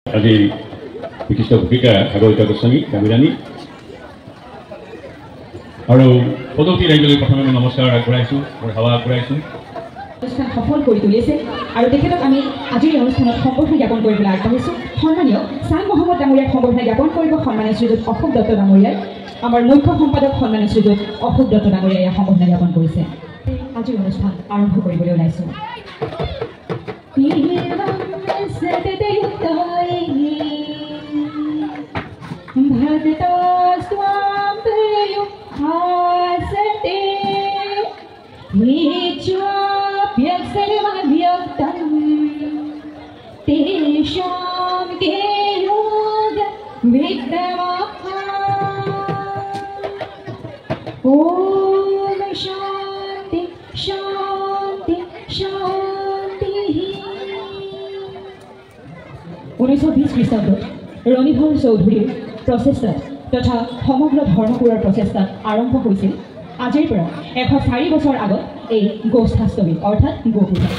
আজি বিশিষ্ট ভূমিকা সাগৰিকা গোস্বামী কামিৰাণী আৰু পদকী ৰাইজলৈ প্ৰথমে মই নমস্কাৰ আগবঢ়াইছোঁ মোৰ সেৱা আগবঢ়াইছোঁ। অনুষ্ঠান সফল কৰি তুলিছে আৰু তেখেতক আমি আজিৰ এই অনুষ্ঠানত সম্বৰ্ধনা জ্ঞাপন কৰিবলৈ আগবাঢ়িছোঁ। সন্মানীয় ছান মহম্মদ ডাঙৰীয়াক সম্বৰ্ধনা জ্ঞাপন কৰিব সন্মানীয় শ্ৰীযুত অশোক দত্ত ডাঙৰীয়াই। আমাৰ মুখ্য সম্পাদক সন্মানীয় শ্ৰীযুত অশোক দত্ত ডাঙৰীয়াই সম্বৰ্ধনা জ্ঞাপন কৰিছে। আজিৰ অনুষ্ঠান আৰম্ভ কৰিবলৈ ওলাইছোঁ। ओम शांति शांति शांति। 1920 খ্ৰীষ্টাব্দত ৰণীধৰ চৌধুৰীৰ প্ৰচেষ্টাত তথা সমগ্ৰ ধৰ্মপুৰৰ প্ৰচেষ্টাত আৰম্ভ হৈছিল আজিৰ পৰা 104 বছৰ আগত এই গৌষ্ঠাষ্টমী অৰ্থাৎ গোপূজা।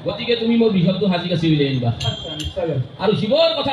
গতিকে তুমি মোৰ বিষয়টো সাজি কাচি উলিয়াই আনিবা আৰু শিৱৰ কথা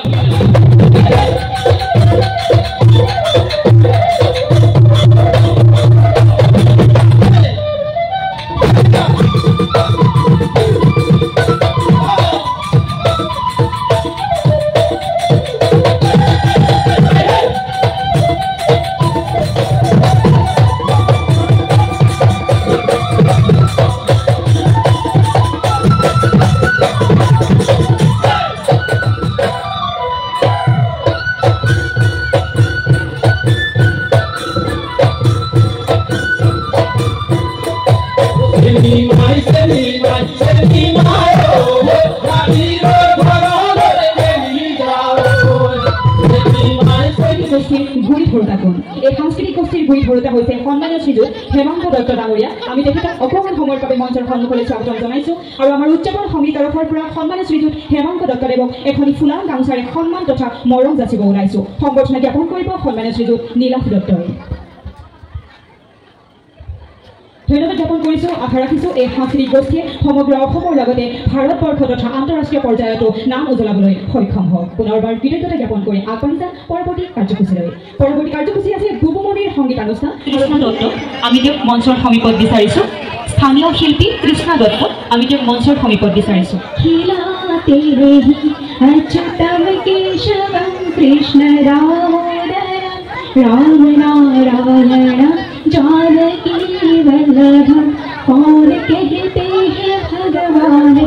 এই সাংস্কৃতিক গোষ্ঠীৰ গুৰি ধৰোতা হৈছে সন্মানীয় শ্ৰীযুত হেমন্ত দত্ত ডাঙৰীয়া। আমি তেখেতক অকণমান সময়ৰ বাবে মঞ্চৰ সন্মুখলৈ স্বাগতম জনাইছোঁ আৰু আমাৰ উদযাপন সমিতিৰ তৰফৰ পৰা সন্মানীয় শ্ৰীযুত হেমন্ত দত্তদেৱক এখনি ফুলাম গামোচাৰে সন্মান তথা মৰম যাচিব ওলাইছোঁ। সম্বৰ্ধনা জ্ঞাপন কৰিব সন্মানীয় শ্ৰীযুত নীলাভ দত্তই। ধন্যবাদ জ্ঞাপন কৰিছোঁ। আশা ৰাখিছোঁ এই সাংস্কৃতিক গোষ্ঠীয়ে সমগ্ৰ অসমৰ লগতে ভাৰতবৰ্ষ তথা আন্তঃৰাষ্ট্ৰীয় পৰ্যায়তো নাম উজ্বলাবলৈ সক্ষম হওক। পুনৰবাৰ কৃতজ্ঞতা জ্ঞাপন কৰি আগবাঢ়ি যাম পৰৱৰ্তী কাৰ্যসূচীলৈ। পৰৱৰ্তী কাৰ্যসূচী আছে গোপমণিৰ সংগীতানুষ্ঠান। কৃষ্ণা দত্তক আমি তেওঁক মঞ্চৰ সমীপত বিচাৰিছোঁ। স্থানীয় শিল্পী কৃষ্ণা দত্তক আমি তেওঁক মঞ্চৰ সমীপত বিচাৰিছোঁ। কৃষ্ণ राम नारायण जानकी वल्लभ कौन कहते हैं भगवान।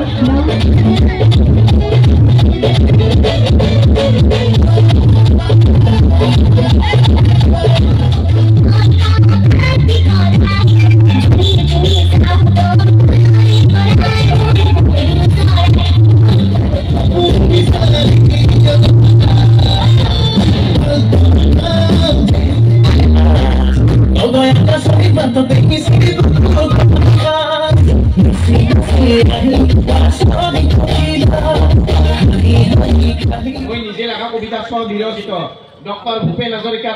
ডক্টৰ ভূপেন হাজৰিকা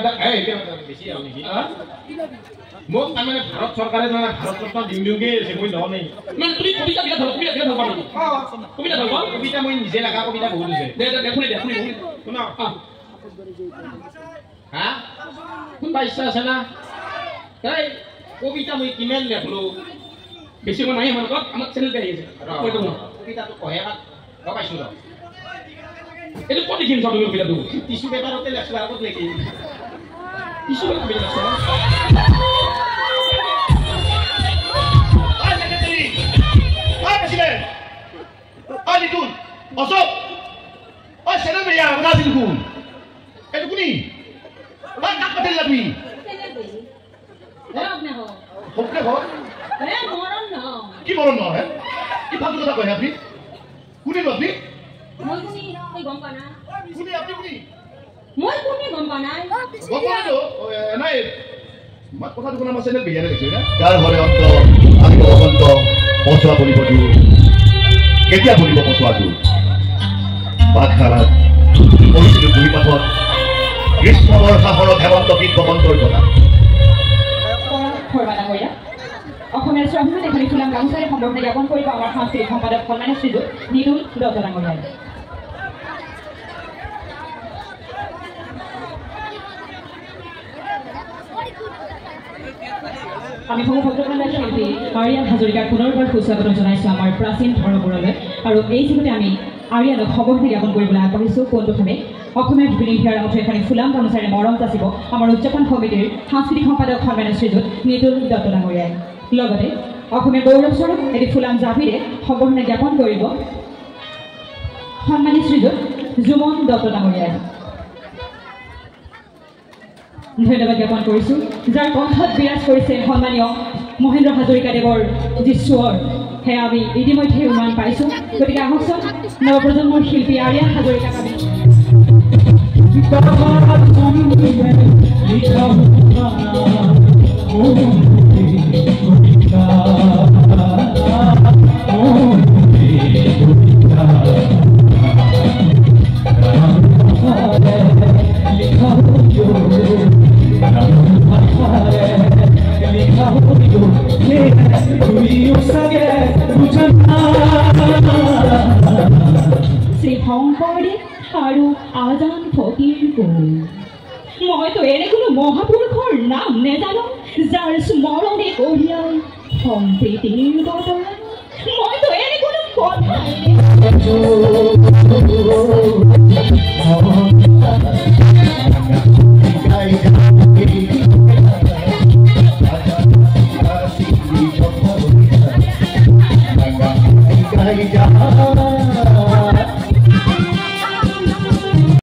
মোক তাৰমানে ভাৰত চৰকাৰে ভাৰত ৰত্ন দিওঁগে মই লওঁ নাই। কবিতা মই নিজে লগা কবিতা বহুত আছে। হা কোনোবা ইচ্ছা আছে না তাই কবিতা মই কিমান লেখলো বেছি মই নাই আমাৰ আমাৰ চেনেলতে আহি আছে কবিতাটো কহে পাইছোঁ ৰ এইটো ক'ত দেখিম চাব কবিতাটো টিচু পেপাৰতে লেখছো আগত লেখি কিছু কবি লাগছ আই সেক্রেটারি আই প্রেসিডেন্ট আই লিটুল অশোক আই সেনা বেয়া আমরা দিলকুন এটা কোনি আই কাক পাতেল লাগবি আপনি হো হোকলে হোক মরণ ন কি মরণ নয় কি ফালতু কথা কয় আপনি কোনি আপনি মই কোনি এই গম পা না কোনি আপনি কোনি মই কোনি গম পা নাই গপটো নাই মাত কথা দুখন আমাৰ চেনেল বেয়া লাগিছে না যাৰ ঘৰে অন্ত আমি বসন্ত পচোৱা পৰিবটো কেতিয়া পৰিব পচোৱাটো বাঘখানাত পৰিস্থিতি দুই পাঠত গ্ৰীষ্ম বৰ্ষাহৰ হেমন্ত গীত বসন্তৰ কথা অসমীয়া স্বাভিমান এখনি ফুলাম গামোচাৰে সম্বৰ্ধনা জ্ঞাপন কৰিব আমাৰ সাংস্কৃতিক সম্পাদক সন্মানীয় শ্ৰীযুত নিতুল দত্ত ডাঙৰীয়াই আমি ভক্তপ্ৰাণ শিল্পী আৰিয়ান হাজৰিকাক পুনৰবাৰ সুস্বাগতম জনাইছোঁ আমাৰ প্ৰাচীন ধৰ্মবোৰলৈ আৰু এই যুগতে আমি আৰিয়ানক সম্বৰ্ধনা জ্ঞাপন কৰিবলৈ আগবাঢ়িছোঁ পোনপ্ৰথমে অসমীয়া বিপিনী ভিয়াৰ মুঠে এখনি ফুলাম গামোচাৰে মৰম যাচিব আমাৰ উদযাপন সমিতিৰ সাংস্কৃতিক সম্পাদক সন্মানীয় শ্ৰীযুত নিতুল দত্ত ডাঙৰীয়াই লগতে অসমীয়া গৌৰৱস্বৰূপ এটি ফুলাম জাভিৰে সম্বৰ্ধনা জ্ঞাপন কৰিব সন্মানী শ্ৰীযুত জুমন দত্ত ডাঙৰীয়াই ধন্যবাদ জ্ঞাপন কৰিছোঁ যাৰ কণ্ঠত বিৰাজ কৰিছে সন্মানীয় মহেন্দ্ৰ হাজৰিকাদেৱৰ যি স্বৰ সেয়া আমি ইতিমধ্যে উমান পাইছোঁ গতিকে আহকচোন নৱপ্ৰজন্মৰ শিল্পী আৰিয়ান হাজৰিকাক আমি শ্ৰী শংকৰদেৱ আৰু আজান ফকীৰ মইতো এনে কোনো মহাপুৰুষৰ নাম নেজানো যাৰ স্মৰণে কঢ়িয়াই সম্প্ৰীতিৰ বতৰা মইতো এনে কোনো কথা